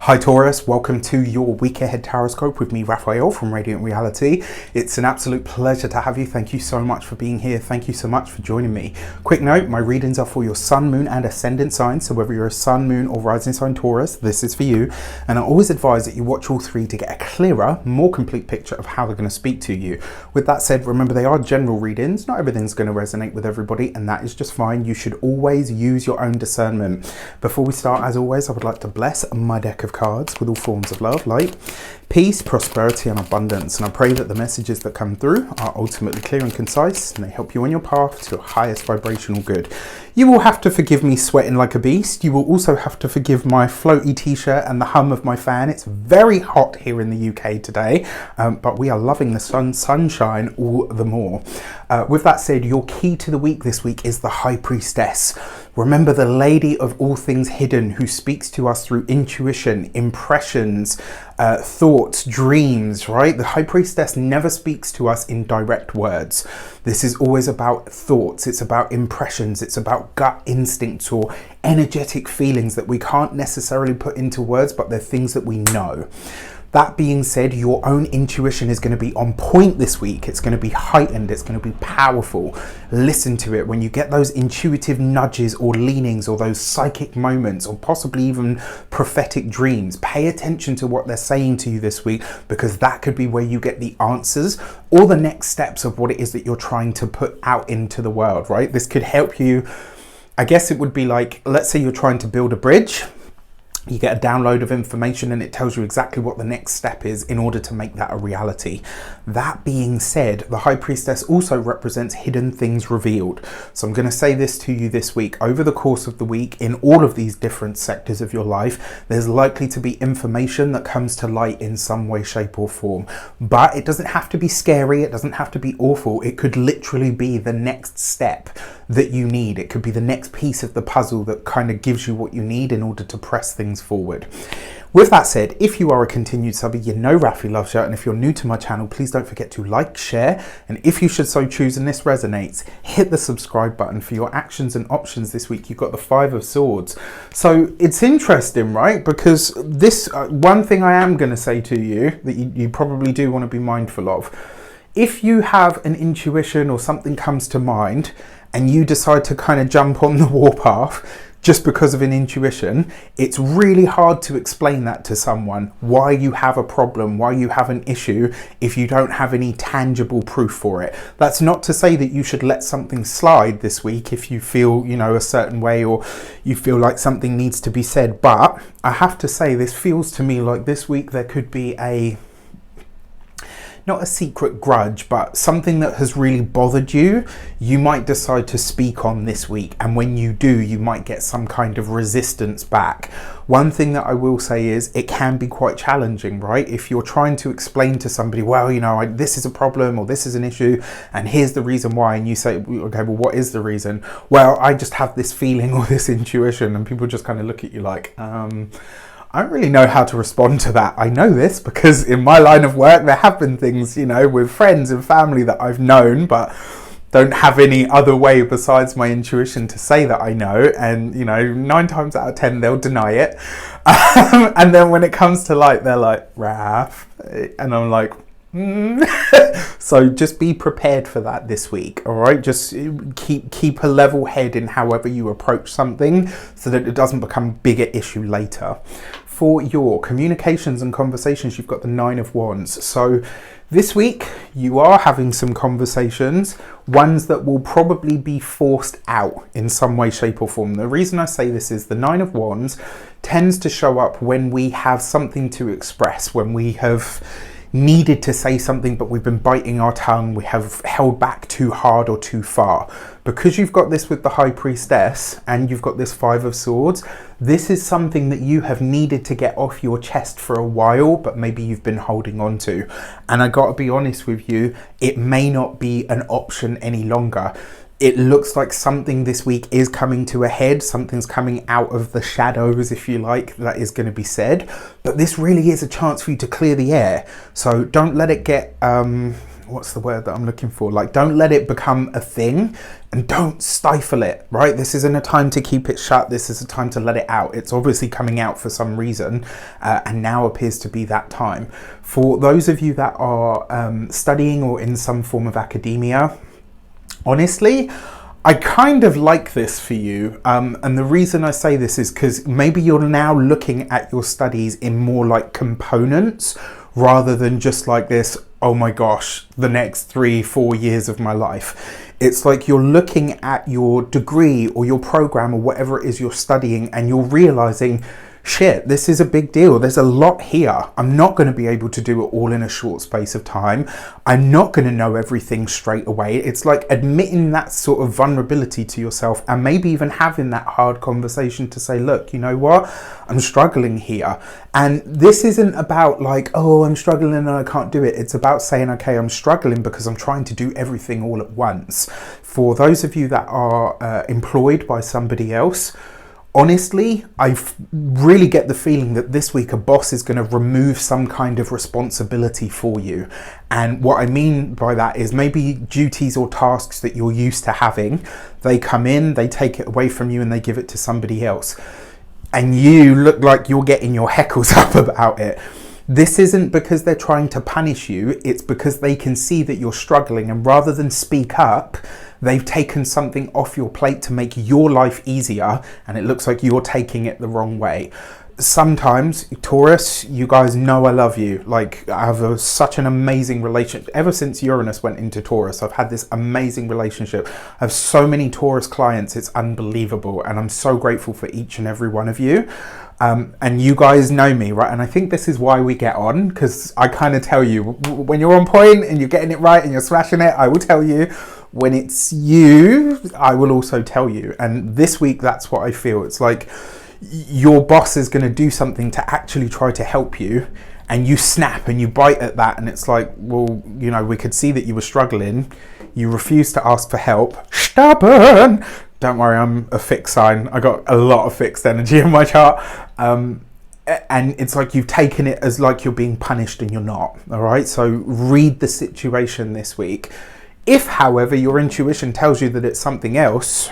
Hi Taurus, welcome to your week ahead taroscope with me, Raphael from Reydiant Reality. It's an absolute pleasure to have you. Thank you so much for being here. Thank you so much for joining me. Quick note, my readings are for your sun, moon and ascendant signs. So whether you're a sun, moon or rising sign Taurus, this is for you. And I always advise that you watch all three to get a clearer, more complete picture of how they're going to speak to you. With that said, remember they are general readings. Not everything's going to resonate with everybody, and that is just fine. You should always use your own discernment. Before we start, as always, I would like to bless my deck of cards with all forms of love, light, peace, prosperity and abundance. And I pray that the messages that come through are ultimately clear and concise, and they help you on your path to your highest vibrational good. You will have to forgive me sweating like a beast. You will also have to forgive my floaty t-shirt and the hum of my fan. It's very hot here in the UK today, but we are loving the sunshine all the more. With that said, your key to the week this week is the High Priestess. Remember, the lady of all things hidden who speaks to us through intuition, impressions, thoughts, dreams, right? The High Priestess never speaks to us in direct words. This is always about thoughts. It's about impressions. It's about gut instincts or energetic feelings that we can't necessarily put into words, but they're things that we know. That being said, your own intuition is going to be on point this week. It's going to be heightened. It's going to be powerful. Listen to it. When you get those intuitive nudges or leanings or those psychic moments or possibly even prophetic dreams, pay attention to what they're saying to you this week, because that could be where you get the answers or the next steps of what it is that you're trying to put out into the world, right? This could help you. I guess it would be like, let's say you're trying to build a bridge. You get a download of information and it tells you exactly what the next step is in order to make that a reality. That being said, the High Priestess also represents hidden things revealed. So I'm going to say this to you this week. Over the course of the week, in all of these different sectors of your life, there's likely to be information that comes to light in some way, shape or form. But it doesn't have to be scary. It doesn't have to be awful. It could literally be the next step that you need. It could be the next piece of the puzzle that kind of gives you what you need in order to press things forward. With that said, if you are a continued subby, you know Raffi loves you, and if you're new to my channel, please don't forget to like, share, and if you should so choose and this resonates, hit the subscribe button. For your actions and options this week, you've got the Five of Swords. So it's interesting, right? Because this one thing I am going to say to you that you probably do want to be mindful of. If you have an intuition or something comes to mind and you decide to kind of jump on the warpath just because of an intuition, it's really hard to explain that to someone, why you have a problem, why you have an issue, if you don't have any tangible proof for it. That's not to say that you should let something slide this week if you feel, you know, a certain way or you feel like something needs to be said. But I have to say, this feels to me like this week there could be not a secret grudge, but something that has really bothered you, you might decide to speak on this week. And when you do, you might get some kind of resistance back. One thing that I will say is it can be quite challenging, right? If you're trying to explain to somebody, well, you know, this is a problem or this is an issue and here's the reason why. And you say, okay, well, what is the reason? Well, I just have this feeling or this intuition, and people just kind of look at you like, I don't really know how to respond to that. I know this because in my line of work, there have been things, you know, with friends and family that I've known, but don't have any other way besides my intuition to say that I know. And, you know, 9 times out of 10, they'll deny it. And then when it comes to light, they're like, Raph. And I'm like, So just be prepared for that this week, all right? Just keep a level head in however you approach something so that it doesn't become a bigger issue later. For your communications and conversations, you've got the Nine of Wands. So this week you are having some conversations, ones that will probably be forced out in some way, shape or form. The reason I say this is the Nine of Wands tends to show up when we have something to express, when we have needed to say something but we've been biting our tongue, we have held back too hard or too far. Because you've got this with the High Priestess and you've got this Five of Swords, this is something that you have needed to get off your chest for a while, but maybe you've been holding on to. And I gotta be honest with you, it may not be an option any longer. It looks like something this week is coming to a head. Something's coming out of the shadows, if you like, that is going to be said. But this really is a chance for you to clear the air. So don't let it get what's the word that I'm looking for? Like, don't let it become a thing, and don't stifle it, right? This isn't a time to keep it shut. This is a time to let it out. It's obviously coming out for some reason, and now appears to be that time. For those of you that are studying or in some form of academia, honestly, I kind of like this for you, and the reason I say this is because maybe you're now looking at your studies in more like components rather than just like this, oh my gosh, the next 3-4 years of my life. It's like you're looking at your degree or your program or whatever it is you're studying, and you're realizing, shit, this is a big deal. There's a lot here. I'm not going to be able to do it all in a short space of time. I'm not going to know everything straight away. It's like admitting that sort of vulnerability to yourself, and maybe even having that hard conversation to say, look, you know what? I'm struggling here. And this isn't about like, oh, I'm struggling and I can't do it. It's about saying, okay, I'm struggling because I'm trying to do everything all at once. For those of you that are employed by somebody else, honestly, I really get the feeling that this week a boss is going to remove some kind of responsibility for you. And what I mean by that is maybe duties or tasks that you're used to having, they come in, they take it away from you and they give it to somebody else. And you look like you're getting your heckles up about it. This isn't because they're trying to punish you, it's because they can see that you're struggling, and rather than speak up, they've taken something off your plate to make your life easier, and it looks like you're taking it the wrong way. Sometimes, Taurus, you guys know I love you. Like, I have such an amazing relationship. Ever since Uranus went into Taurus, I've had this amazing relationship. I have so many Taurus clients, it's unbelievable, and I'm so grateful for each and every one of you. And you guys know me, right? And I think this is why we get on, because I kind of tell you, when you're on point and you're getting it right and you're smashing it, I will tell you. When it's you, I will also tell you. And this week, that's what I feel. It's like your boss is going to do something to actually try to help you, and you snap and you bite at that, and it's like, well, you know, we could see that you were struggling. You refuse to ask for help. Stubborn! Don't worry, I'm a fixed sign. I got a lot of fixed energy in my chart. And it's like you've taken it as like you're being punished, and you're not. All right, so read the situation this week. If, however, your intuition tells you that it's something else,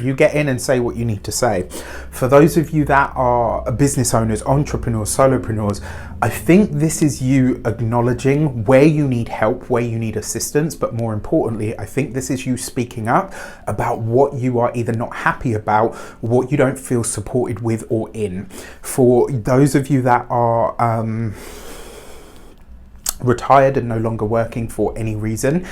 you get in and say what you need to say. For those of you that are business owners, entrepreneurs, solopreneurs, I think this is you acknowledging where you need help, where you need assistance, but more importantly, I think this is you speaking up about what you are either not happy about, what you don't feel supported with or in. For those of you that are retired and no longer working for any reason,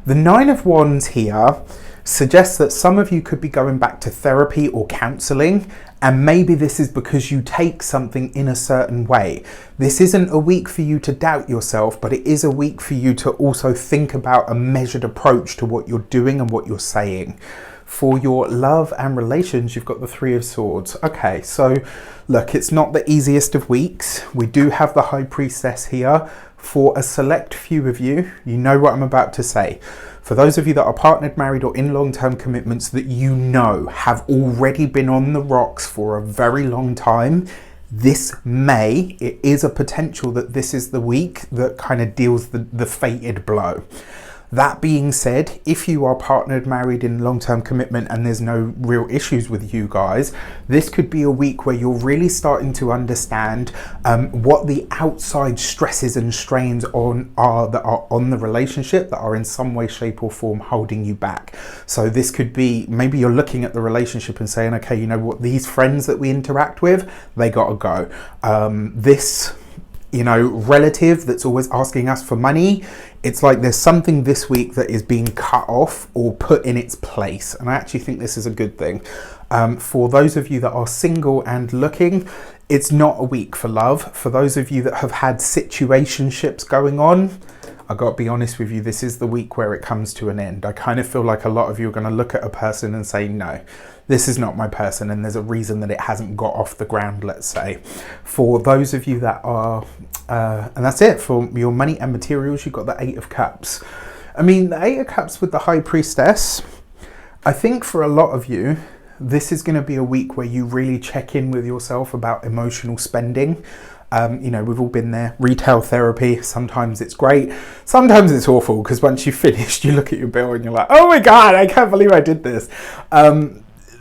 the Nine of Wands here suggests that some of you could be going back to therapy or counselling, and maybe this is because you take something in a certain way. This isn't a week for you to doubt yourself, but it is a week for you to also think about a measured approach to what you're doing and what you're saying. For your love and relations, you've got the Three of Swords. Okay, so look, it's not the easiest of weeks. We do have the High Priestess here. For a select few of you, you know what I'm about to say. For those of you that are partnered, married, or in long-term commitments that you know have already been on the rocks for a very long time, it is a potential that this is the week that kind of deals the fated blow. That being said, if you are partnered, married, in long-term commitment and there's no real issues with you guys, this could be a week where you're really starting to understand what the outside stresses and strains that are on the relationship, that are in some way, shape or form holding you back. So this could be, maybe you're looking at the relationship and saying, okay, you know what, these friends that we interact with, they gotta go. This relative that's always asking us for money, it's like there's something this week that is being cut off or put in its place. And I actually think this is a good thing. For those of you that are single and looking, it's not a week for love. For those of you that have had situationships going on, I got to be honest with you, this is the week where it comes to an end. I kind of feel like a lot of you are going to look at a person and say, no, this is not my person, and there's a reason that it hasn't got off the ground, let's say. For those of you that are, and that's it, for your money and materials, you've got the Eight of Cups. I mean, the Eight of Cups with the High Priestess, I think for a lot of you, this is going to be a week where you really check in with yourself about emotional spending. You know, we've all been there. Retail therapy, sometimes it's great, sometimes it's awful, because once you've finished, you look at your bill and you're like, oh my God, I can't believe I did this.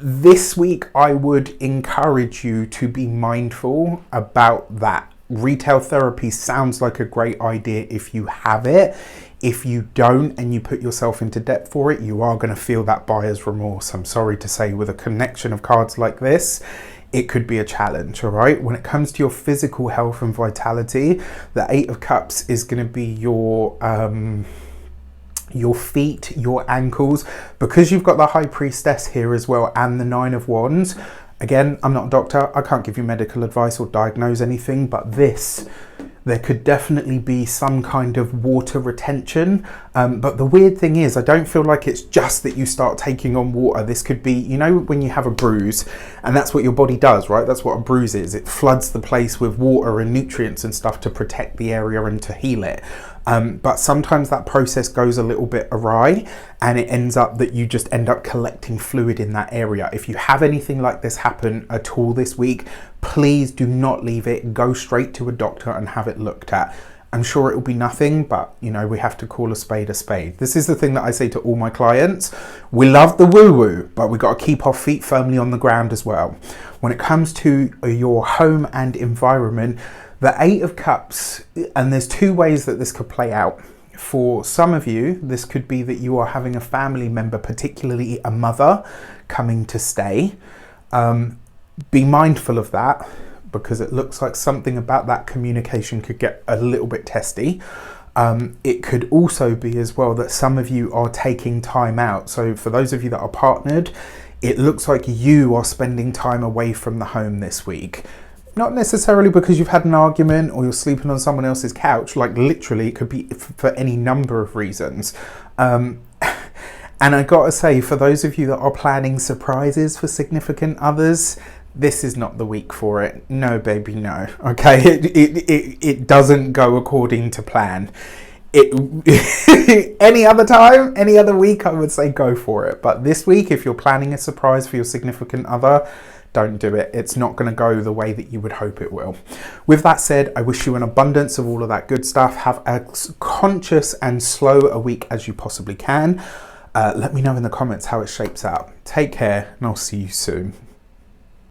This week, I would encourage you to be mindful about that. Retail therapy sounds like a great idea if you have it. If you don't and you put yourself into debt for it, you are going to feel that buyer's remorse. I'm sorry to say, with a connection of cards like this, it could be a challenge, all right? When it comes to your physical health and vitality, the Eight of Cups is going to be your feet, your ankles, because you've got the High Priestess here as well and the Nine of Wands. Again, I'm not a doctor, I can't give you medical advice or diagnose anything, but there could definitely be some kind of water retention. But the weird thing is, I don't feel like it's just that you start taking on water. This could be, you know, when you have a bruise, and that's what your body does, right? That's what a bruise is. It floods the place with water and nutrients and stuff to protect the area and to heal it. But sometimes that process goes a little bit awry, and it ends up that you just end up collecting fluid in that area. If you have anything like this happen at all this week, please do not leave it. Go straight to a doctor and have it looked at. I'm sure it will be nothing, but you know, we have to call a spade a spade. This is the thing that I say to all my clients. We love the woo-woo, but we've got to keep our feet firmly on the ground as well. When it comes to your home and environment, the Eight of Cups, and there's two ways that this could play out. For some of you, this could be that you are having a family member, particularly a mother, coming to stay. Be mindful of that, because it looks like something about that communication could get a little bit testy. It could also be as well that some of you are taking time out. So for those of you that are partnered, it looks like you are spending time away from the home this week. Not necessarily because you've had an argument or you're sleeping on someone else's couch. Like literally, it could be for any number of reasons. And I gotta say, for those of you that are planning surprises for significant others, this is not the week for it. No, baby, no. Okay, it doesn't go according to plan. Any other time, any other week, I would say go for it. But this week, if you're planning a surprise for your significant other, don't do it. It's not going to go the way that you would hope it will. With that said, I wish you an abundance of all of that good stuff. Have as conscious and slow a week as you possibly can. Let me know in the comments how it shapes out. Take care, and I'll see you soon.